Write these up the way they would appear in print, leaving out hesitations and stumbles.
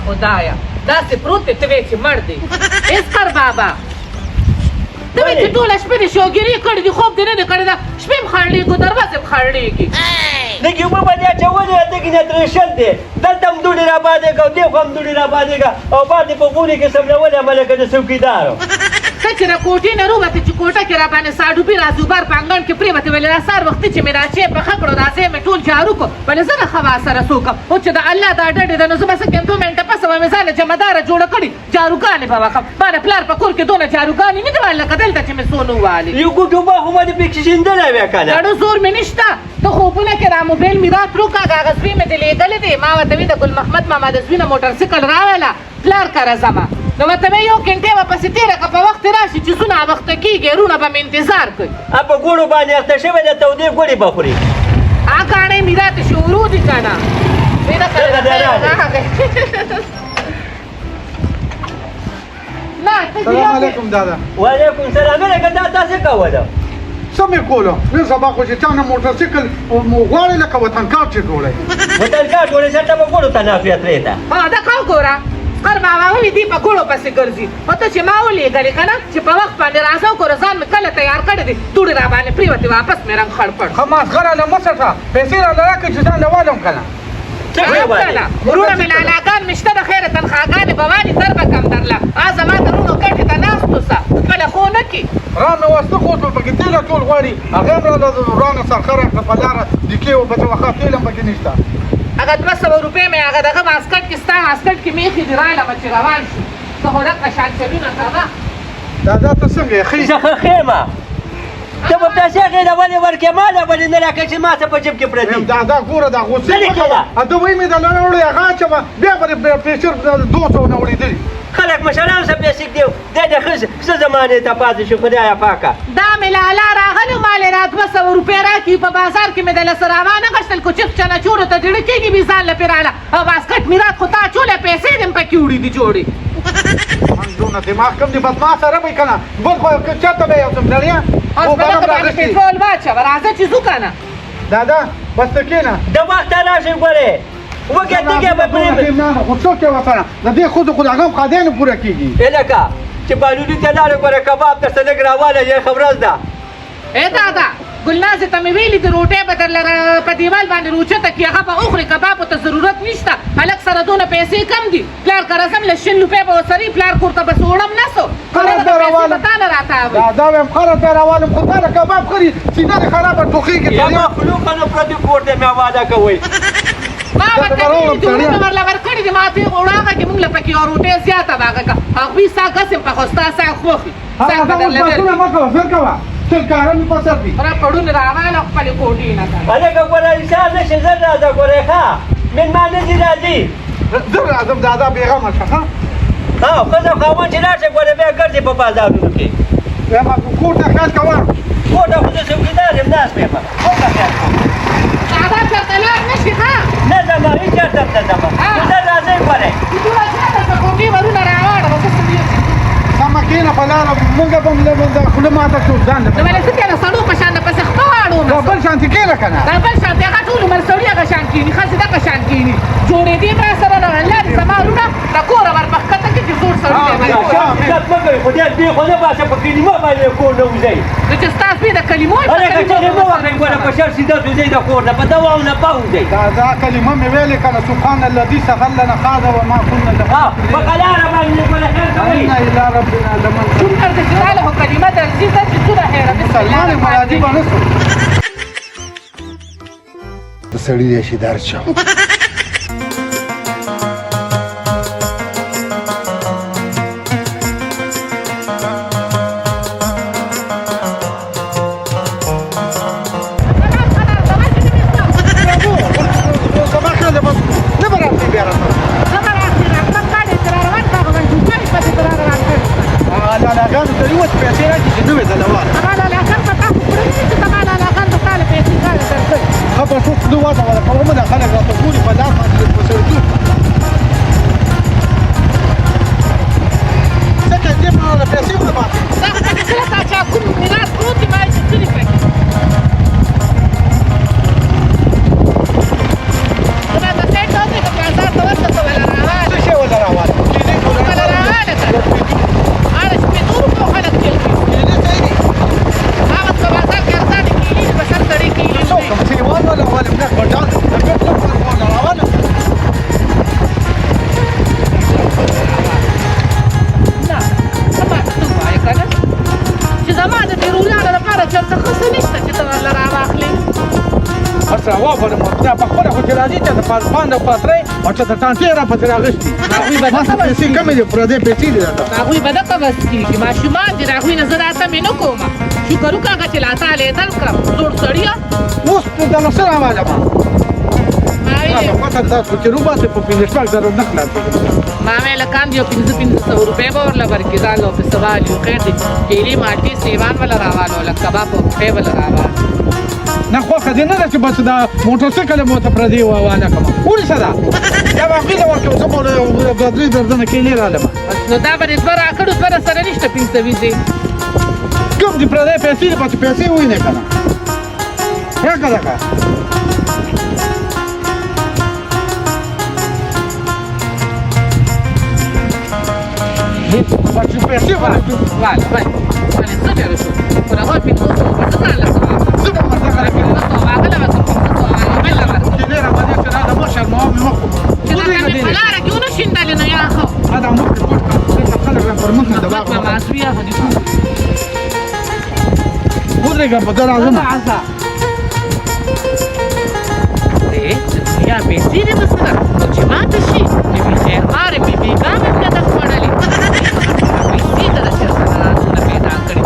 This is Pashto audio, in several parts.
خدایا داسې پروت دی ته وایې چې مړ دی اسکر بابا ته وایې چې ټوله شپه دې شوګیري کړې دي خوب دې نه دی کړی دا شپې هم خړلېږو دروازې هم خړلېږي لږ اوبه باندې اچولې دغې نه درېشل دی دلته هم دوړې رابادېږه او دې خوا هم دوړې رابادېږه او باندې په غولي کې سملولې عمه لکه د څوکیدارو ته چې را کوټې نه روبتې چې کوټه کې را باندې ساډوبي راځو بار په انګړ کې پرېوتې ویلې را سهار وختي چې مې را چای پخه کړو راځئ مې ټول جارو کړو ولې زه نه ښه سره سوکم او چې د الله دا ډډې ده نو زه به څه کړم 2 منټه پسه به مې ځانه جمعداره جوړه کړې جاروګانې به وکړم مانه پلار په کور کې دونه جاروګانې نه دي ویل لکه دلته چې مې څو نه ووالې یو ګوټ اوبه خو باندې پکې شیندلی وې که نه ډاډو زور مې نشته ته خوبونه کې را موبایل مې راتلو کا کاغذبي مې دې لېږلې دی ما ورته وي د ګل محمد ماما د زوی نه موټرسایکل راوله پلار کره ځمه نو ورته مې یو ګنټې به پسې تېره که په وخت راشي چې زونه وخته کېږي رونه به مې انتظار کوي په ګوړو باندې اخته شوی دی تودې ګوړې به خوري کاڼې مې راته شورو دي که نه سلام علیکم دادا وعلیکم سلام لکه دا تاسې کوله څه مې کولو نن سبا خو چې چا نه موټرسایکل غواړې لکه وطنکار چې ډوړی وطنکار ډوړی سره ته به ګوړو ته نافیه ترې ته دا کو ګوره سکر بابا وایي دی په ګوړو پسې ګرځي خو ته چې ما ولېږلې که نه چې په وخت باندې راځه وګوره ځان مې کله تیار کړی دی دوړې را باندې پرېوتې واپس مې رنګ خړ پړ ښه ماسخره له مه څټه پیسې راله راکړې چې ځان له والم که نه ورونه مې لالاګان مې شته د خیره تنخواګانې به والي زر به کم درله زما د رونو ګټې ته ناستو سه خپله خو نه کي را مې واسطه خوټل پکې تېله ټول غواړي هغه هم راله رانه سرخره کړه په لاره دیکې و په وخت تېل هم پکې نشته هغه 200 روپۍ مې هغه دغه ماسکټ کې ستا ماسکټ کې میخې دې رایلمه چې روان شو ته خو دقه شان چلونه کوه دادا ته څنګه یې ښه زه ښه ښېمه ته به پیسې غېله ولې ورکړې ما له ولې نه راکړې چې ما څه په جیب کې پرتې دادا ګوره دا غوسې مه کوه ده وایي مې دله نه وړې هغه اچوه بیا به پېچر 200 نه وړېدلي خلک مشران څه پیسې ږدي دی د ښه زمانې ته پاتې شو خدایه پاکه دا مې لالا راغلو مالې را 200 روپۍ راکړي په بازار کې مې دله سره روانه غشتل کو چک چنچوړو ته زړه کېږي مې ځان له پرې راله او باسکټ مې رات خو تا چولې پیسې دې هم پکې وړي دي جوړې دونه دماغ کم دی بدماش سره به که نه بل خو چېرته به یو څه لړیا اوس به دغه باندې پټرول واچوه راځه چې ځو که نه دادا بس ته کښېنه د وخته راشئ ګورې وږې تږې به پرې خو څوک یې وسره د دې ښځو خو د هغه هم خدای نه پوره کېږي لکه چې بالوني ته لاړې ګوره کباب درته لږ راواله یې ښه ورځ ده ای دادا ګلنازې ته مې ویلي د روټۍ به درله په دیوال باندې روچته کړي هغه به وخوري کبابو ته ضرورت نشته هلک سره دونه پیسې کم دي پلار که راځم له 100 روپۍ به ورسري پلار کور ته بس وړم نه سو پیسې به تا نه راته اوي دا وایم خره ته راوالم خو تا د کباب خوري سینه دې خرابه ټوخېږي یا مخلوقه نه پردي کور دی مې واده کوئ ما ورته ویلي دي وړونه ورله ورکړي دي ما ته یې وړه هغه کې مونږ له پکې یوه روټۍ زیاته به هغه که هغوی سا ګسم پخو ستا سا خوښي سا به درله بسونه مه کوه فکر کوه تل کاره مې په سر دي را پړون راواله خپلې کوټې نه که هلکه ګوره انسان نه شي زر راځه ګورې ښه مېلمانه دي راځي زه راځم دادا بېغمه شه ښه ښځه خاوند چې راشي ګوره بیا ګرځي په بازارونو کې وایم کور ته خیال کوه کور ته خو زه څوکیدار یم ناست یم کور ته خیال کوم دادا چېرته لاړ نه شي ښه نه ځم هېڅ چېرته هم نه ځم خو زر راځئ ګورئ دومره زیاته که کوټې ورونه راواړه به څه سمه کښېنه په لاره مونږ به هم خوله ماته کړو ځان نو ولې زه بیا د سړو په شان پسې خپه واړوم دا بل شانتې کښېنه که نه دا بل شانتې هغه ټول عمر سړي هغه شان کښېني ښځې دغه شان کښېني جوړېدې به راسره نه الله دې زما وروڼه د کوره ور مخکته کړي چې زوړ سړي دی عزت مه کوئ خو دې خو نه باسه په کلمه باندې کور نه وځئ نو چې ستا سپی د کلمو هلکه چغې مه وکړئ ګوره په شر سیده وځئ د کور نه په دواو نه پاوځئ دا کلمه مې ویلې که نه سبحان الذي سخر لنا هذا وما كنا له په قلاره باندې ګوره خیر کوئ إنا إلى ربنا لمنقلبون څومره د جلاله خو کلمه درځي ده چې څومره حیره مسلمان یم مرادي به نه شو د سړي دی شي درد شو لالاګانو ته یوه پیسې راکړي چې نه وې ځلوال هغه لالاګان به تا خو کړی چې زما لالاګان به تا له پیسې کاله درکوي ښه په څوک نه واچوله په ومنه خلک راته ګوري په لار باندې په سړکي ځکه دې په پیسې ونه باسي دا خو پکې کله تا چا کوم میراث پروت دي ما یې چښلي پکې زما د سیټ اوسې که بازار ته ورته ته وله راوال څه شی وله سره وافره مو دا په خپل خو چې راځي چې د پاسپان د پاتري او چې د تانتي را پاتري اغشتي هغوی به ما څه دغه پیسې کمې دي پر دې پیسې دي دا هغوی به دغه بس کېږي ماشومان دي د هغوی نه زه راته مې نه کومه شکر وکړه چې لا تا لیدل کړم زوړ سړیه اوس د نو سره واجب ما ویلې ما ته تاسو چې روباسه په پینځ پاک درو نه خلاص ما ویله کاندي یو 500 روپۍ به ورله ورکړي دا له په سوال یو خیر دی کیلې مالټې سیوان وله راوالو لږ کباب په پښې وله راوال نه خو خدای نه چې بس دا موټر سایکل مو ته پردي وانه کوم ولې صدا دا واقعي دا ورکو زه په بدري درځنه کې نه رالم نو دا به دې دوه راکړو دوه سره نشته 500 دي کوم دې پردي پیسې په پیسې وې نه کنه یا کله Faccio un piacere, vale څه ډېر شو خو هغوی 500 به زه ځان له څه زه به ورته غره کړم هغه له بله ورکړم چې ډېره باندې چې دا مو شرموم نه مخو چې دا مې په لاره کې ونه شیندلې نو یا ښه دا مخ پټ کړه خلک را پر مخ نه دبا ما معصویه هدي ودرېږه په ده راځم عزا دنیا پیسې دې به سره نو چې ماته شي بې خیر مارې بې بېګا مې بیا دغه خوړلې پیسې ته د چېرته نه رازونه پیدا کړي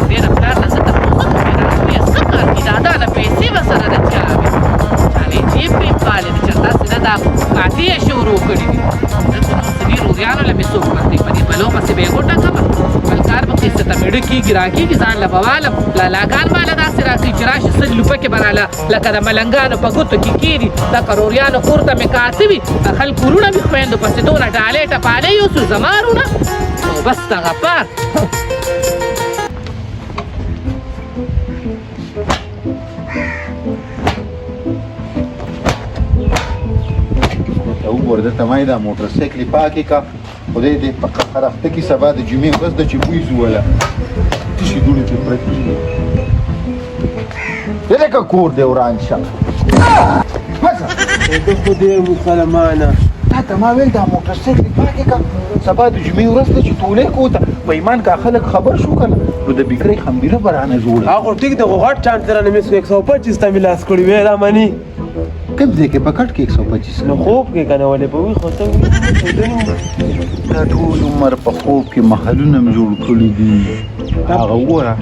ډېره پلار نه زه تپوس وکړم راځویه څه کار دي دادا نه پیسې به سره د چا وي چالې جیب مې پالې د چېرته هسې نه دا کاتې یې شروع کړي دي دلته نو څه دي روزیانو له مې څوک ورکوي په دې بلو پسې به یې ګوټه کړمه بل کار به قصه ته مېړه کېږي راکېږي ځان له به والم لالاګان باله داسې راکوي چې راشي سل لوپکې به راله لکه د ملنګانو په ګوتو کې کېږي د کروریانو کور ته مې کاته وي د خلکو وروڼه مې خویندو پسې دونه ډالۍ ټپالۍ اوسو زما وروڼه نو بس دغه پار وګوره دلته ما یې دا موټر سایکل پاکې کا خدای دې په هر هفته کې سبا د جمعې ورځ ده چې بوی زوله تشي دوړې پرې پرتې دي لکه کور دی وران شه مزه ته خو دې مسلمانه تا ته ما ویل دا موټر سایکل پاکې کا سبا د جمعې ورځ ده چې تولې کوته په ایمان کا خلک خبر شو کنه نو د بیکرۍ خمبیره به رانه جوړه هغه ټیک د غټ چانس درنه مې 125 ته ملاس کړی وې را مانی کوم ځای کې په کټ کې 125 نو خوب کې کنه ولې په وی خو ته دا ټول عمر په خوب کې محلونه م جوړ کړي دي هغه وګوره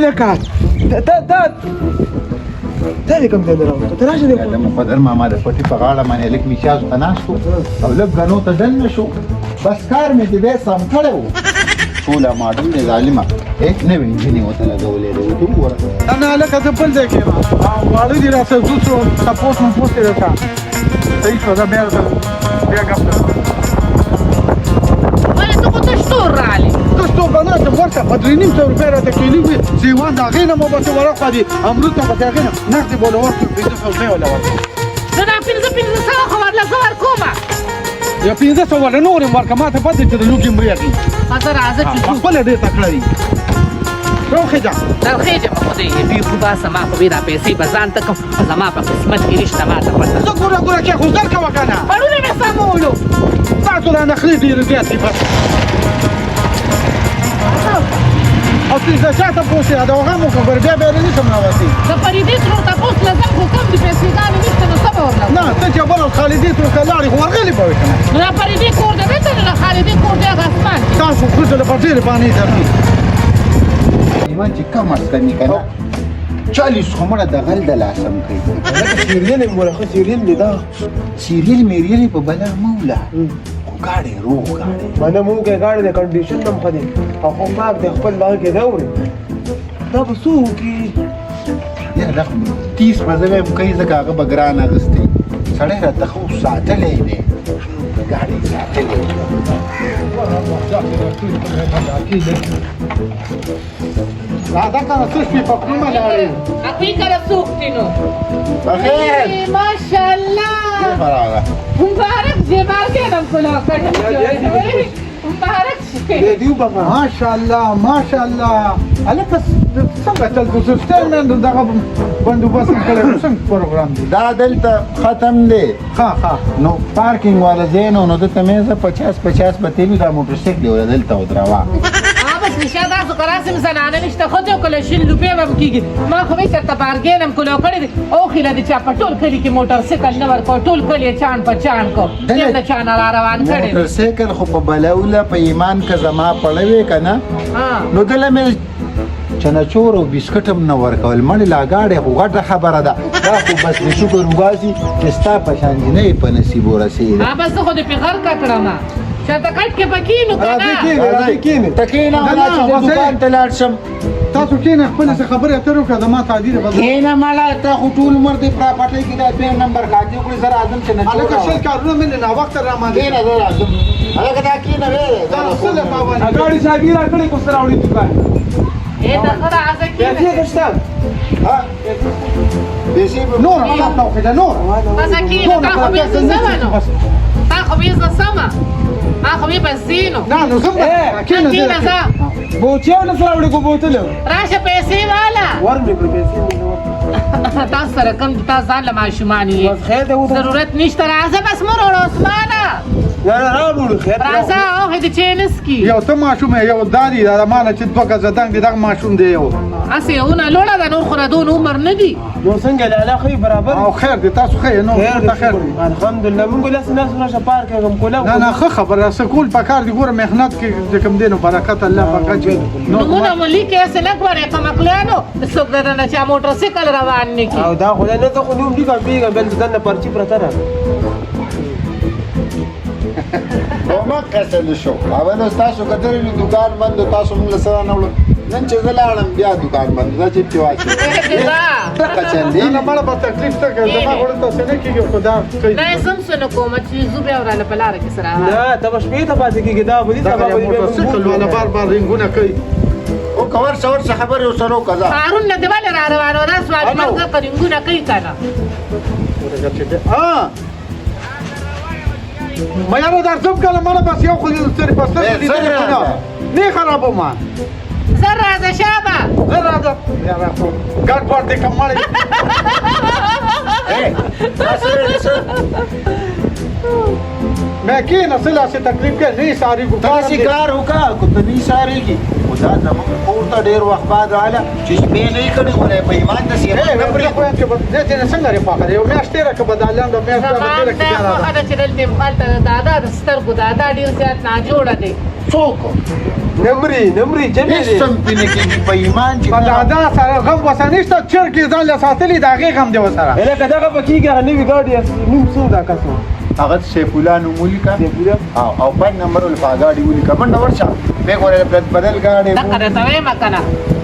لکه دا دې کوم ځای راوته ته راشه دې د مقدر ماما د پټي په غاړه باندې لږ میچاز ته ناست وو او لږ غنو ته دننه شو بس کار مې دې سم کړی وو ټوله ماډل دی ظالمه هیڅ نوې انجینې ورته لګولې دی ورته وګوره نه لکه زه بل ځای کې یم واړه دي راسره زو شو تپوس مو پوس یې راته صحیح شو دا بیا ګپ ولې ته خو تش تور رالې تاسو به نه ته ورته په 300 روپۍ راته کیلي وي زیوان د هغې نه مو به څه ورکړه دي امرود ته به د هغې نه نغدې به له ورکړو 500 روپۍ وله ورکړو زه دا 500 خو ورله زه ورکومه یا 500 وله نور یم ورکړه ما ته پته چې د لوګي مریږي زه راځه چې ځو خپله ډېر تکړه دي روخېږه درخېږم خدای یې بیخو باسه ما خو بې دا پیسې به ځان ته کوم زما په قسمت کې نشته ما ته پته زه ګوره کې خو زر کوه که نه پړونه مې سمولو تاسو دا نخرې ډېرې زیاتې بس او چې د چا تپوس یې د هغه مو خبر بیا بیا نشم راوستي د فریدې ترور تپوس له ځم خو کم دي پیسې ګانې نشته نو څه به ورله نه ته چې بل خالدي تر کلاړې خو ورغلې به وي که نه نو دا فریدې کور دی بېرته نو د خالدې کور دی هغه اسمان کې تاسو ښځو له به ډېرې بانې درني ایمان چې کم اسکني که نه 40 خمره د غل د لاسم کوي سیریل یې مولا خو سیریل دی دا سیریل میریل په بلا مولا خو ګاډی روغ ګاډی باندې مونږ کې ګاډي د کنډیشن هم خدي او خو پاک د خپل باغ کې دا وړي دا به څو کې یا دا 30 په ځای هم کوي ځکه هغه به ګران اخیستی سړی راته خو ساتلی دی ګاډی ساتلی راځه که نه څه شپې په کومه لاړې هغوی کله څوک دي نو بخیر ماشاءالله راغله مبارک زیبارګېدم کلاه کړې مبارک شي دیو بابا ماشاءالله ماشاءالله هلکه څنګه چل کو سیستم نن دغه بندوبست کړی څنګه پروګرام دی دا دلته ختم دی ښه نو پارکینګ والا ځای نو دلته مې زه 50 به تېلو دا موټر سایکل یې دلته ودراوه بس شا تاسو که راسم زنانه نشته ښځې وکړله 100 روپۍ به م کېږي ما خو وایي چېرته بارګین هم کلو کړی دی اوښې د چا په ټول کلي کې موټرسایکل نه ورکړو ټول کلي یې چاڼ په چاڼ کړو ډېر د چا نه را روان کړی دی موټرسایکل خو په بلوله په ایمان که زما پړه وې که نه نو دله مې چنچور او بسکټ هم نه ورکول مړې لا ګاډی خو غټه خبره ده دا خو بس د شکر وباسي چې ستا په شان جینۍ په نصیب ورسېده بس زه خو دې پې غر که کړم چېرته کټ کې به کښېنو که نه ته کښېنه ولا چې زه دوکان ته لاړ شم تاسو کښېنه خپله څه خبرې اترې وکړه زما تعدیر به کښېنه مړه ته خو ټول عمر دې پراپټۍ کې دا پې نمبر خاطي وکړې زه راځم چې نچور هلکه 100 کارونه مې ناوخته راماندې کښېنه زه راځم هلکه دا کښېنه دا څه له تاواني ګاډي صاحبي راکړې کو سره وړي دکان ای د ښه راځه پیسې کښېنه کشته ها پیسې به نور الله توخېده نور بس کښېنه تا خو بېزه سمه نو تا خو بېزه سمه ما خو بې بس ځینو نه نو زه کښېنه کښېنه ځه بوچیو نه سره وړي کو بوتل راشه پیسې واله ورمې کړې پیسې تاسو سره کوم تاسو ځان له ماشومان یې بس خیر دی ضرورت نشته راځه بس مه وروړه عثمانه نه نه راوړو خیر راځه اوښې د چینس کې یو ته ماشوم یې یو دا دی دا مانه چې 2 ګزه دنګ دی دغه ماشوم دی یو هسې یوونه لوړه ده نور خو د دون عمر نه دي نو څنګه لاله خې برابر او خیر دی تاسو ښه یې نو ته خیر دی الحمدلله مونږ لاس ناس راشه پار کوم کولا نه نه ښه خبره سکول پکار دی ګوره محنت کې چې کوم دی نو برکت الله پاک چې نمونه مو لیکې هسې نه ګورې په مکلیانو څوک درنه چا موټرسایکل روان نه کړي او دا خدای نه ته خو نوم لیکم بیګم بل دنه پرچی پرته را وما قتل شو اول تاسو کترې دکان بند تاسو موږ سره نه وړو نن چې زه لاړم بیا دکان بند دا چې پیواچو څه چل دی نه مړه په تکلیف ته کې زما غوړ ته څه نه کېږي خدا کوي نه یې سم څه نه کوم چې زه بیا وراله په لاره کې سره نه ته به شپې ته پاتې کېږي دا به دي دا سبا به دي موټرسایکل والا بار بار رنګونه کوي او کور څور څه خبره وسره وکړه هارون نه دی ولې را روانو دا سوال مرګه قرینګونه کوي که نه ها ما یو درځم کله مړه بس یو خو ستري پستر دې نه خرابو ما زه راځه شابه زه راځم یا راځم ګډ پړ دې کمړې मैं की नस्ल से तकलीफ के नहीं सारी تاسو کار وکړه کو ته نه ساري کی خدا زموږ کور ته ډېر وخت بعد رااله چې شپې نه کړي ولې په ایمان د سیره نه پرې کوم چې دې څنګه څنګه پاکه یو میاشتې را کبه دالان د میاشتې زمان باندې نه خوښه ده چې دلته هلته د دادا د سترګو دادا ډېر زیات ناجوړه دی څوک نمرې جمع هیڅ دي سم پینې کېږي په ایمان چې په دادا سره غم وسنيشته چرګې ځان له ساتلې دا غي غم دی وسره الکه دغه پکېږي هغه نوي ګاډي نوم څو دا کسو هغه سیفولان مولیکا او پای نمبر ول پاګاډي ولیکا منډه ورشه به ګوره بدل ګاډي دغه راته وایم که نه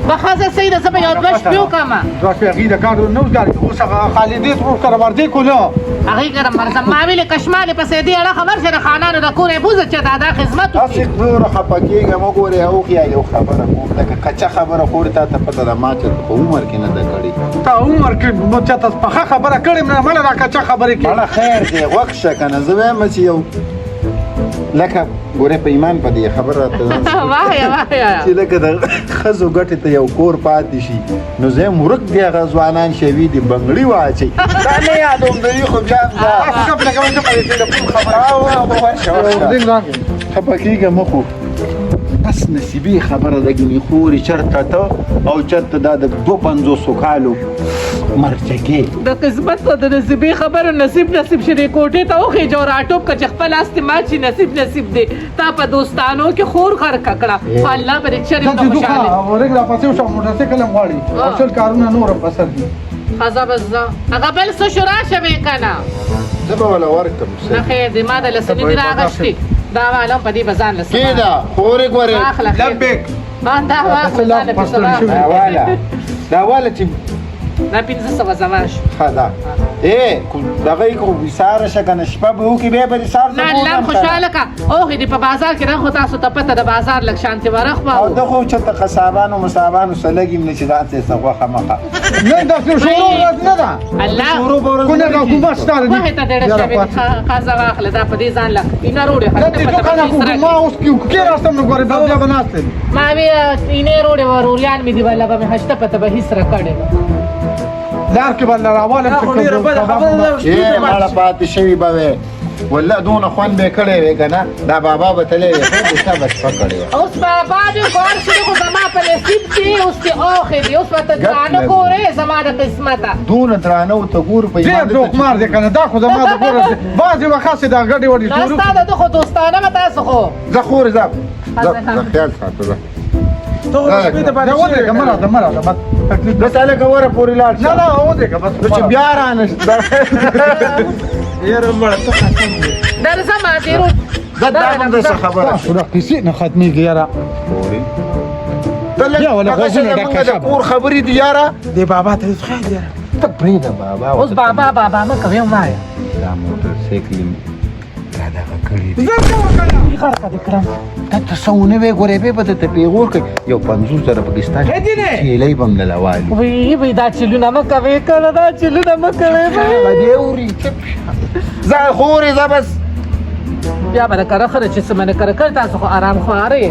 بخازه سیده زه به یو دوه شپې وکړم دوه شپې هغې د کارو نه وزګاري اوس هغه خالدې ورور سره ورځې کو نه هغې کره مرزم ما ویلې کشمالې پسې دې اړه خبر شه د خانانو د کور یې بوزه چې دادا خدمت تاسو وکړي نور خپه کېږم وګورئ اوښیا یو خبره کوم لکه کچه خبره خو تا ته پته ده ما چې په عمر کې نه ده کړې تا عمر کې مو چاته پخه خبره کړې نه مله را کچه خبرې کې مړه خیر دی غوږ شه که نه زه وایم چې یو لکه ګورې په ایمان په دې خبره راته وایه چې لکه د ښځو ګټې ته یو کور پاتې شي نو زه یم ورک دی هغه ځوانان شوي دي بنګړي واچوي دا نه یادوم د وي خو بیا خفه کېږه مه خو بس نصیبي خبره ده ګنې خورې چېرته ته او چېرته دا د 250 کالو مرچکې د قسمت په د نصیبې خبره نصیب شې دې کوټې ته وخېجه او راټوپ که چې خپل استې مات شي نصیب دی تا په دوستانو کې خور خرکه کړه خو الله به دې چرې نه خوشحاله ورګ را پسې وشو موټرسایکل هم غواړي او ټول کارونه نور هم پسر دي ښځه به زه هغه بل څه شو راشه وې که نه زه به وله ورکړم نه خیر دی ما د لسنې دي راغشتې دا والا په دې به ځان لسنه کېده خورې ګورې واخله خیر لبیک دا واخله ځان له پسه واخله دا واله چې دا 1500 زما شو ښه ده دغه یې خو ویساره شه که نه شپه به وکړي بیا به دې سهار نه الله خوشحاله که اوښې دې په بازار کې نه خو تاسو ته پته د بازار لږ شانتې ورخ به او ده خو چېرته قصابانو مصابانو سره لګي نه چې داسې څه غوښه مخه نه داسې شروع ورځ نه ده الله شروع به ورځ کو نه حکومت شته دی وخت ته ډېر شوی خازه واخله دا په دې ځان لا اینه روړې نه دې دوکان ما اوس کې راستم نو ګورې بیا به ناست ما وی اینه روړې وروریان مې دی ولا به هشته پته به هیڅ را کړې لار کې بل راواله خو ډېره بده خبره ده مړه پاتې شوي به وې ولا دونه خوان به کړی وې کنه دا بابا به تلې وې خو دې سبا شپه کړی اوس بابا دې کور شروع کو زما په نصیب کې اوس ته اوخې دی اوس په ځان ګورې زما د قسمته دونه درانه او ته ګور په ډېر دوکمار دی کنه دا خو زما د ګوره بعضې وخت دا ګډې وډې شروع ناستا د خو دوستانه به تاسو خو زه خورې ځه خیال ساته زه دا ودرېږه مه راځه مه راځه بس تکلیف بس هلکه وره پورې لاړ نه نه ودرېږه بس چې بیا رانه یاره مړه ته قسم دی درځم ډېرو زه دا هم درڅه خبره تاسو د کیسې نه ختمېږي یاره ته یا ولا غوږونه ډکه د کور خبرې دي یاره دې بابا ته اوس خیر یاره ته پرېږده بابا اوس بابا مه کوې وایه دا موټر سایکل را دغه کړی دی زه څه وکړم غرقه دې کړم دا ته څه ونه وې ګورې بې به درته پیغور کوي یو 50,000 پاکستان چیلۍ به هم له لوالي وی دا چلونه مه کوې کله دا چلونه مه کوې دې اوري ځه خورې ځه بس بیا به د کره خره چې څه منه کره کړ تاسو خو آرام خواره یې